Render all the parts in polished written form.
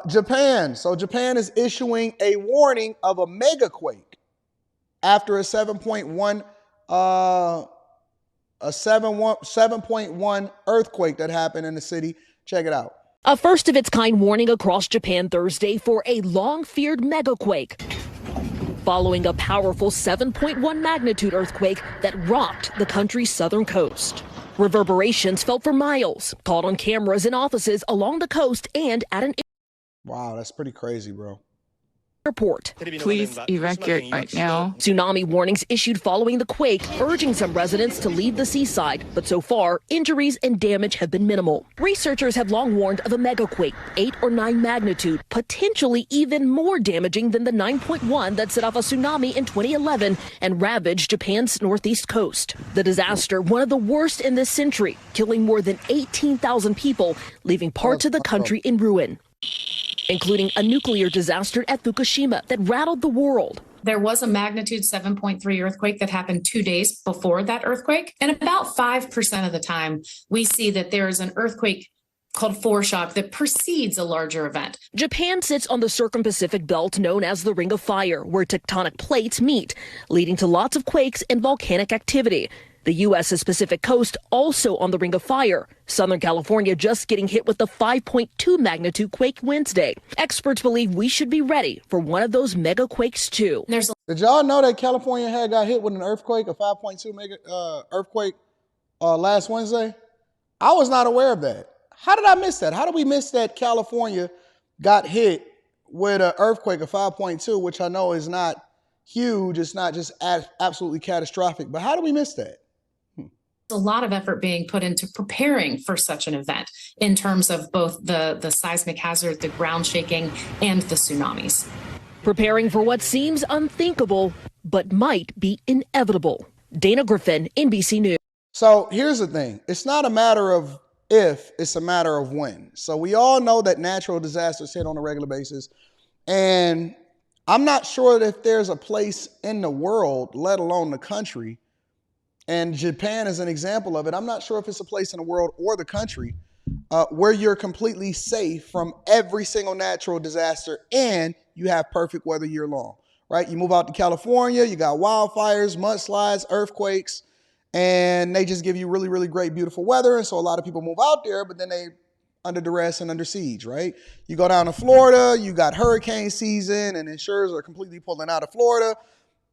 Japan. So Japan is issuing a warning of a megaquake after a 7.1 earthquake that happened in the city. Check it out. A first-of-its-kind warning across Japan Thursday for a long-feared megaquake, following a powerful 7.1 magnitude earthquake that rocked the country's southern coast. Reverberations felt for miles, caught on cameras in offices along the coast and at an Wow, that's pretty crazy, bro. airport. Please evacuate right now. Tsunami warnings issued following the quake, urging some residents to leave the seaside. But so far, injuries and damage have been minimal. Researchers have long warned of a megaquake, 8 or 9 magnitude, potentially even more damaging than the 9.1 that set off a tsunami in 2011 and ravaged Japan's northeast coast. The disaster, one of the worst in this century, killing more than 18,000 people, leaving parts of the country in ruin, including a nuclear disaster at Fukushima that rattled the world. There was a magnitude 7.3 earthquake that happened 2 days before that earthquake. And about 5% of the time, we see that there is an earthquake called foreshock that precedes a larger event. Japan sits on the circum-Pacific belt known as the Ring of Fire, where tectonic plates meet, leading to lots of quakes and volcanic activity. The U.S.'s Pacific coast also on the Ring of Fire. Southern California just getting hit with the 5.2 magnitude quake Wednesday. Experts believe we should be ready for one of those mega quakes too. Did y'all know that California had got hit with an earthquake, a 5.2 mega earthquake last Wednesday? I was not aware of that. How did I miss that? How did we miss that California got hit with an earthquake of 5.2, which I know is not huge. It's not just absolutely catastrophic. But how did we miss that? A lot of effort being put into preparing for such an event in terms of both the seismic hazard, the ground shaking, and the tsunamis. Preparing for what seems unthinkable, but might be inevitable. Dana Griffin, NBC News. So here's the thing. It's not a matter of if, it's a matter of when. So we all know that natural disasters hit on a regular basis. And I'm not sure that if there's a place in the world, let alone the country, and Japan is an example of it. I'm not sure if it's a place in the world or the country where you're completely safe from every single natural disaster and you have perfect weather year long, right? You move out to California, you got wildfires, mudslides, earthquakes, and they just give you really, really great, beautiful weather. And so a lot of people move out there, but then they under duress and under siege, right? You go down to Florida, you got hurricane season and insurers are completely pulling out of Florida.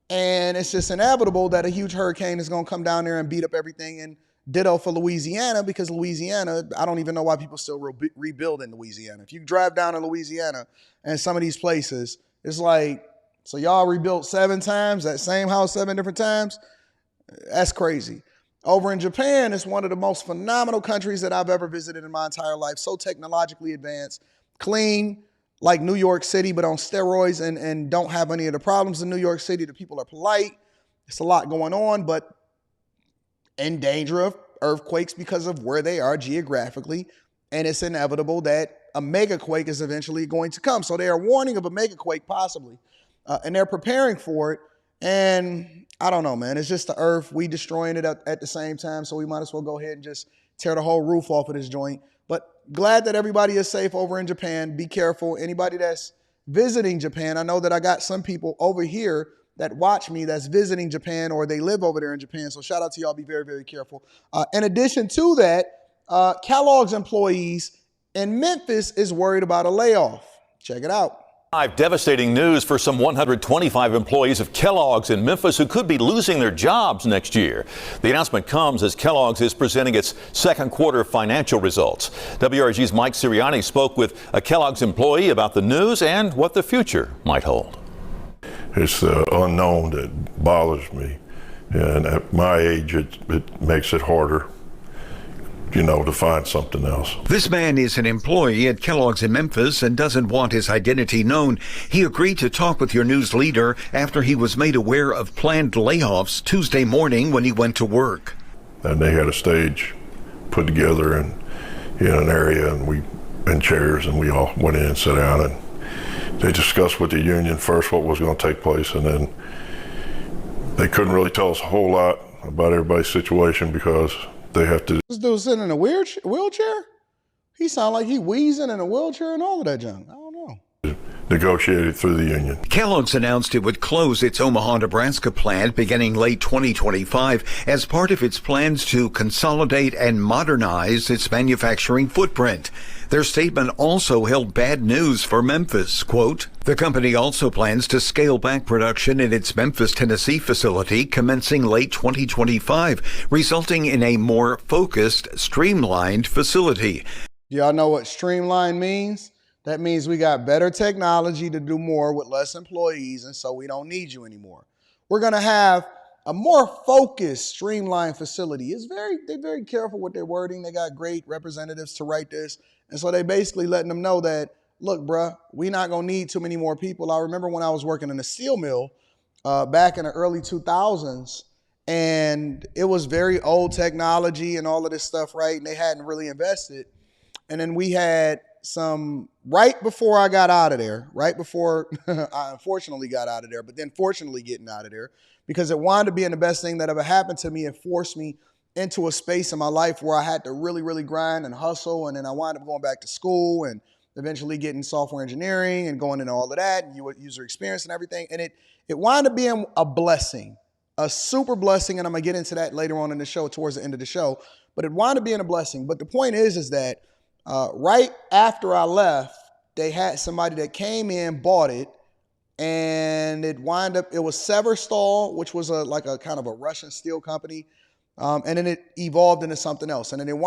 And it's just inevitable that a huge hurricane is going to come down there and beat up everything. And ditto for Louisiana, because Louisiana, I don't even know why people still rebuild in Louisiana. If you drive down to Louisiana and some of these places, it's like, so y'all rebuilt 7 times, that same house 7 different times? That's crazy. Over in Japan, it's one of the most phenomenal countries that I've ever visited in my entire life. So technologically advanced, clean, like New York City, but on steroids and don't have any of the problems in New York City. The people are polite. It's a lot going on, but in danger of earthquakes because of where they are geographically. And it's inevitable that a megaquake is eventually going to come. So they are warning of a megaquake possibly, and they're preparing for it. And I don't know, man. It's just the earth. We destroying it at the same time, so we might as well go ahead and just tear the whole roof off of this joint. But glad that everybody is safe over in Japan. Be careful. Anybody that's visiting Japan, I know that I got some people over here that watch me that's visiting Japan or they live over there in Japan. So shout out to y'all. Be very, very careful. In addition to that, Kellogg's employees in Memphis is worried about a layoff. Check it out. Devastating news for some 125 employees of Kellogg's in Memphis who could be losing their jobs next year. The announcement comes as Kellogg's is presenting its second quarter financial results. WRG's Mike Sirianni spoke with a Kellogg's employee about the news and what the future might hold. It's the unknown that bothers me. And at my age, it makes it harder, to find something else. This man is an employee at Kellogg's in Memphis and doesn't want his identity known. He agreed to talk with your news leader after he was made aware of planned layoffs Tuesday morning when he went to work. And they had a stage put together in an area and chairs, and we all went in and sat down, and they discussed with the union first what was going to take place, and then they couldn't really tell us a whole lot about everybody's situation because they have to. This dude sitting in a wheelchair? He sound like he wheezing in a wheelchair and all of that junk. I don't negotiated through the union. Kellogg's announced it would close its Omaha, Nebraska plant beginning late 2025 as part of its plans to consolidate and modernize its manufacturing footprint. Their statement also held bad news for Mephis. Quote, the company also plans to scale back production in its Memphis, Tennessee facility commencing late 2025, resulting in a more focused, streamlined facility. Y'all know what streamline means? That means we got better technology to do more with less employees, and so we don't need you anymore. We're going to have a more focused, streamlined facility. They're very careful with their wording. They got great representatives to write this. And so they basically letting them know that, look, bruh, we're not going to need too many more people. I remember when I was working in a steel mill back in the early 2000s, and it was very old technology and all of this stuff, right? And they hadn't really invested. And then we had some, right before I got out of there, right before I unfortunately got out of there, but then fortunately getting out of there, because it wound up being the best thing that ever happened to me and forced me into a space in my life where I had to really, really grind and hustle. And then I wound up going back to school and eventually getting software engineering and going into all of that and user experience and everything. And it wound up being a blessing, a super blessing. And I'm going to get into that later on in the show, towards the end of the show. But it wound up being a blessing. But the point is that right after I left, they had somebody that came in, bought it, and it was Severstal, which was like a kind of a Russian steel company. And then it evolved into something else. And then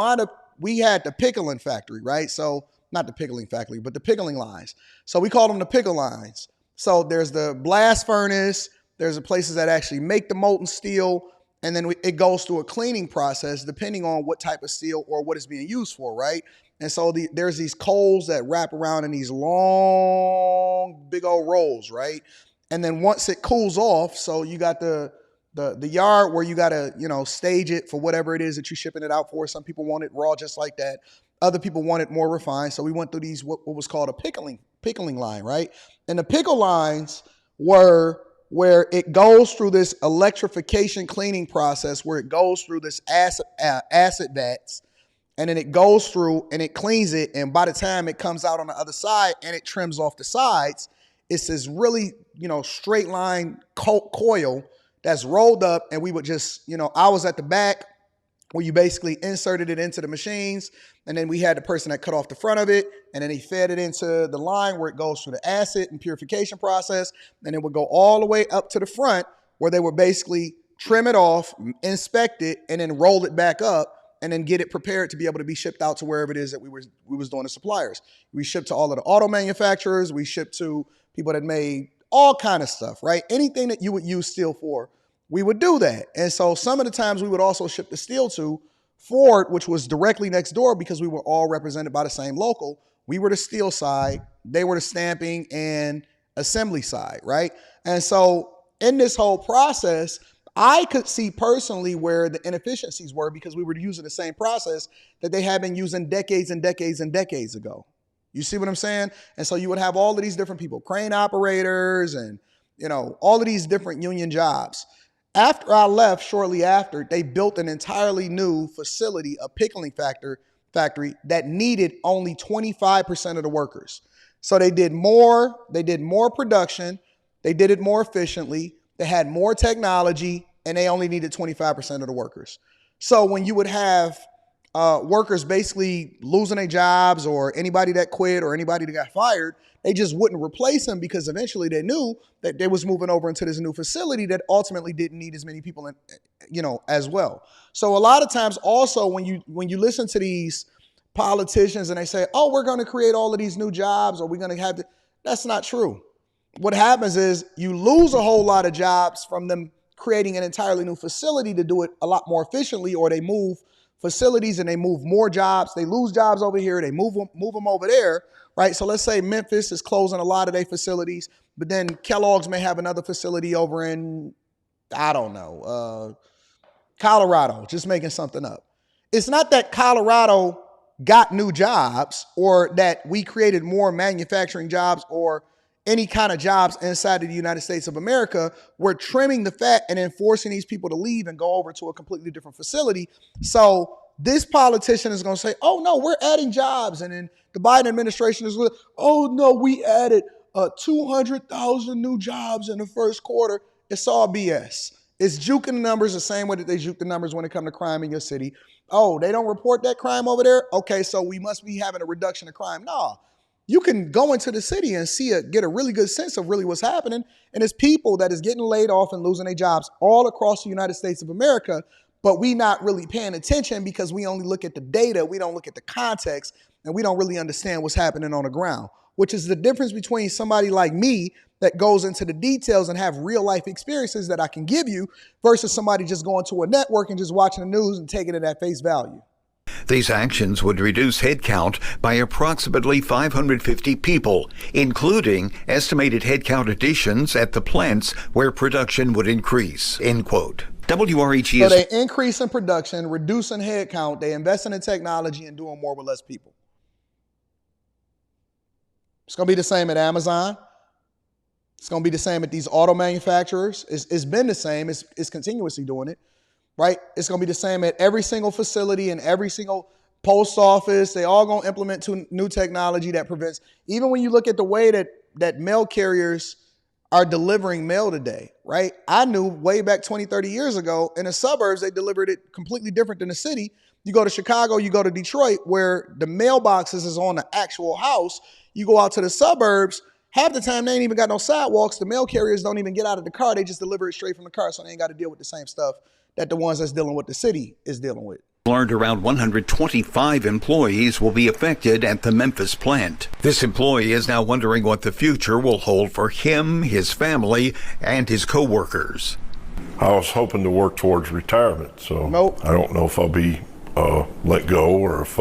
we had the pickling factory, right? So not the pickling factory, but the pickling lines. So we call them the pickle lines. So there's the blast furnace, there's the places that actually make the molten steel, and then it goes through a cleaning process depending on what type of steel or what it's being used for, right? And so there's these coals that wrap around in these long, big old rolls, right? And then once it cools off, so you got the yard where you got to, stage it for whatever it is that you're shipping it out for. Some people want it raw just like that. Other people want it more refined. So we went through these, what was called a pickling line, right? And the pickle lines were where it goes through this electrification cleaning process, where it goes through this acid vats, and then it goes through and it cleans it. And by the time it comes out on the other side and it trims off the sides, it's this really, straight line coil that's rolled up. And we would just, I was at the back where you basically inserted it into the machines. And then we had the person that cut off the front of it. And then he fed it into the line where it goes through the acid and purification process. And it would go all the way up to the front where they would basically trim it off, inspect it, and then roll it back up and then get it prepared to be able to be shipped out to wherever it is that we was doing the suppliers. We shipped to all of the auto manufacturers. We shipped to people that made all kind of stuff, right? Anything that you would use steel for, we would do that. And so some of the times we would also ship the steel to Ford, which was directly next door because we were all represented by the same local. We were the steel side, they were the stamping and assembly side, right? And so in this whole process, I could see personally where the inefficiencies were because we were using the same process that they had been using decades and decades and decades ago. You see what I'm saying? And so you would have all of these different people, crane operators and, all of these different union jobs. After I left, shortly after, they built an entirely new facility, a pickling factory that needed only 25% of the workers. So they did more production, they did it more efficiently, they had more technology, and they only needed 25% of the workers. So when you would have workers basically losing their jobs or anybody that quit or anybody that got fired, they just wouldn't replace them because eventually they knew that they was moving over into this new facility that ultimately didn't need as many people as well. So a lot of times also when you listen to these politicians and they say, oh, we're going to create all of these new jobs or we're going to have that's not true. What happens is you lose a whole lot of jobs from them creating an entirely new facility to do it a lot more efficiently, or they move facilities and they move more jobs. They lose jobs over here. They move them over there, right? So let's say Mephis is closing a lot of their facilities, but then Kellogg's may have another facility over in, Colorado, just making something up. It's not that Colorado got new jobs or that we created more manufacturing jobs or any kind of jobs inside of the United States of America. We're trimming the fat and then forcing these people to leave and go over to a completely different facility. So this politician is going to say, oh, no, we're adding jobs. And then the Biden administration is, oh, no, we added 200,000 new jobs in the first quarter. It's all BS. It's juking the numbers the same way that they juke the numbers when it comes to crime in your city. Oh, they don't report that crime over there? Okay, so we must be having a reduction of crime. No, you can go into the city and get a really good sense of really what's happening. And it's people that is getting laid off and losing their jobs all across the United States of America, but we not really paying attention because we only look at the data, we don't look at the context, and we don't really understand what's happening on the ground, which is the difference between somebody like me that goes into the details and have real life experiences that I can give you versus somebody just going to a network and just watching the news and taking it at face value. These actions would reduce headcount by approximately 550 people, including estimated headcount additions at the plants where production would increase, end quote. WREG So is... they increase in production, reducing headcount, they investing in technology and doing more with less people. It's going to be the same at Amazon. It's going to be the same at these auto manufacturers. It's been the same. It's continuously doing it, right? It's going to be the same at every single facility and every single post office. They all going to implement new technology that prevents, even when you look at the way that mail carriers are delivering mail today, right? I knew way back 20, 30 years ago, in the suburbs, they delivered it completely different than the city. You go to Chicago, you go to Detroit, where the mailboxes is on the actual house. You go out to the suburbs, half the time they ain't even got no sidewalks. The mail carriers don't even get out of the car. They just deliver it straight from the car, so they ain't got to deal with the same stuff that the ones that's dealing with the city is dealing with. Learned around 125 employees will be affected at the Mephis plant. This employee is now wondering what the future will hold for him, his family, and his co-workers. I was hoping to work towards retirement, so Nope. I don't know if I'll be let go or if,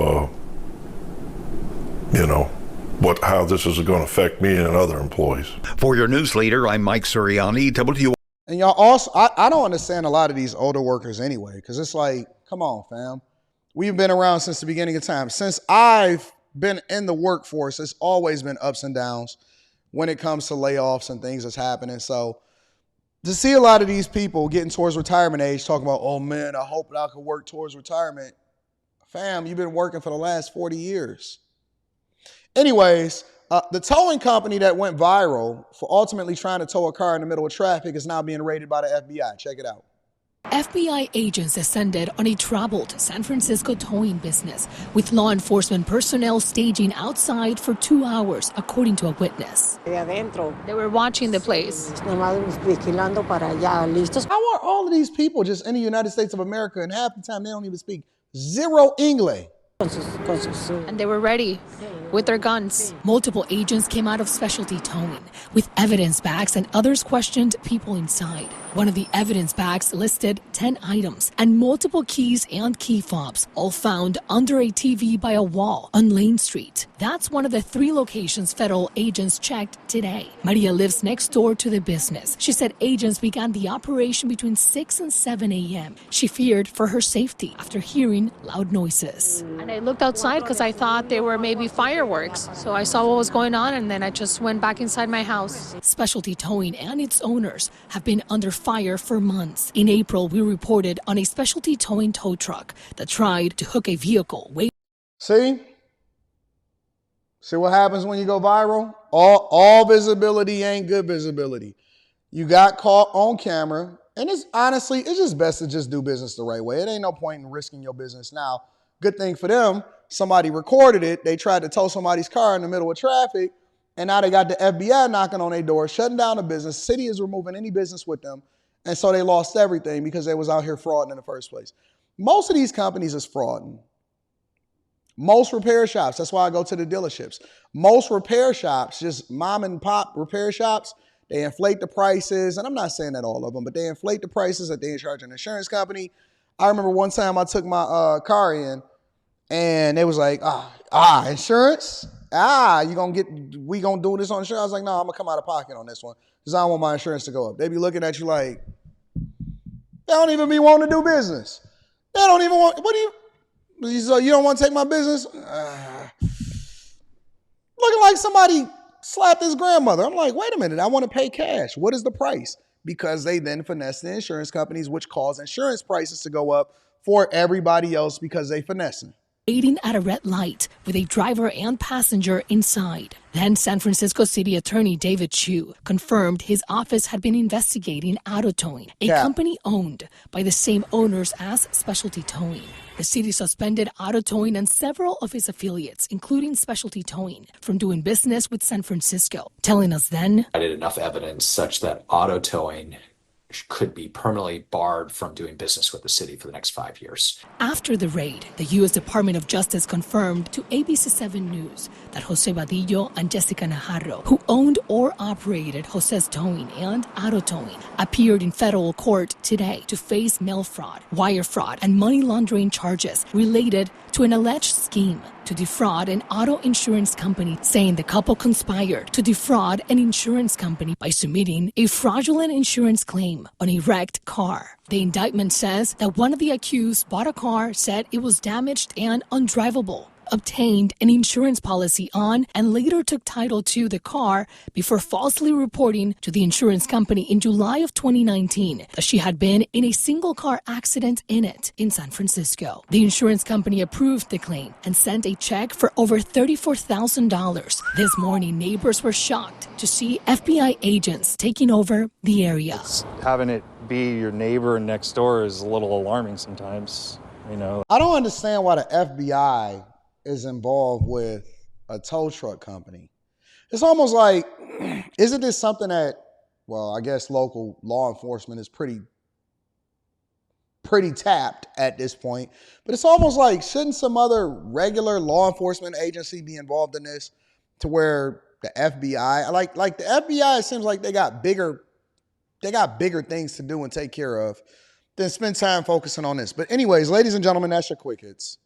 how this is going to affect me and other employees. For your news leader, I'm Mike Suriani, And y'all also, I don't understand a lot of these older workers anyway, because it's like, come on, fam. We've been around since the beginning of time. Since I've been in the workforce, it's always been ups and downs when it comes to layoffs and things that's happening. So to see a lot of these people getting towards retirement age talking about, oh man, I hope that I could work towards retirement. Fam, you've been working for the last 40 years. Anyways, the towing company that went viral for ultimately trying to tow a car in the middle of traffic is now being raided by the FBI. Check it out. FBI agents ascended on a troubled San Francisco towing business, with law enforcement personnel staging outside for 2 hours, according to a witness. They were watching the place. How are all of these people just in the United States of America and half the time they don't even speak zero English? And they were ready with their guns. Multiple agents came out of specialty towing with evidence bags, and others questioned people inside. One of the evidence bags listed 10 items and multiple keys and key fobs, all found under a TV by a wall on Lane Street. That's one of the 3 locations federal agents checked today. Maria lives next door to the business. She said agents began the operation between 6 and 7 a.m. She feared for her safety after hearing loud noises. And I looked outside because I thought they were maybe fireworks. So I saw what was going on, and then I just went back inside my house. Specialty Towing and its owners have been under fire for months. In April, we reported on a specialty towing tow truck that tried to hook a vehicle. See what happens when you go viral? All visibility ain't good visibility. You got caught on camera, and it's just best to just do business the right way. It ain't no point in risking your business now. Good thing for them, somebody recorded it. They tried to tow somebody's car in the middle of traffic, and now they got the FBI knocking on their door, shutting down the business. City is removing any business with them, and so they lost everything because they was out here frauding in the first place. Most of these companies is frauding. Most repair shops, that's why I go to the dealerships. Most repair shops, just mom and pop repair shops, they inflate the prices, and I'm not saying that all of them, but they inflate the prices that they charge an insurance company. I remember one time I took my car in, and they was like, insurance? We gonna do this on insurance? I was like, no, I'm gonna come out of pocket on this one because I don't want my insurance to go up. They be looking at you like, they don't even be wanting to do business. They don't even want, so you don't want to take my business? Looking like somebody slapped his grandmother. I'm like, wait a minute, I want to pay cash. What is the price? Because they then finesse the insurance companies, which cause insurance prices to go up for everybody else because they finessing. waiting at a red light with a driver and passenger inside. Then San Francisco City Attorney David Chu confirmed his office had been investigating auto towing, a company owned by the same owners as Specialty Towing. The city suspended auto towing and several of its affiliates, including Specialty Towing, from doing business with San Francisco, telling us then, I did enough evidence such that auto towing could be permanently barred from doing business with the city for the next 5 years. After the raid, the U.S. Department of Justice confirmed to ABC7 News that Jose Vadillo and Jessica Najarro, who owned or operated Jose's Towing and Auto Towing, appeared in federal court today to face mail fraud, wire fraud, and money laundering charges related to an alleged scheme to defraud an auto insurance company, saying the couple conspired to defraud an insurance company by submitting a fraudulent insurance claim on a wrecked car. The indictment says that one of the accused bought a car, said it was damaged and undrivable, obtained an insurance policy on, and later took title to the car before falsely reporting to the insurance company in July of 2019 that she had been in a single car accident in it in San Francisco. The insurance company approved the claim and sent a check for over $34,000. This morning, neighbors were shocked to see FBI agents taking over the area. Having it be your neighbor next door is a little alarming sometimes, you know. I don't understand why the FBI is involved with a tow truck company. It's almost like, isn't this something that, well, I guess local law enforcement is pretty tapped at this point, but it's almost like, shouldn't some other regular law enforcement agency be involved in this, to where the FBI, like the FBI, it seems like they got bigger things to do and take care of than spend time focusing on this. But anyways, ladies and gentlemen, that's your quick hits.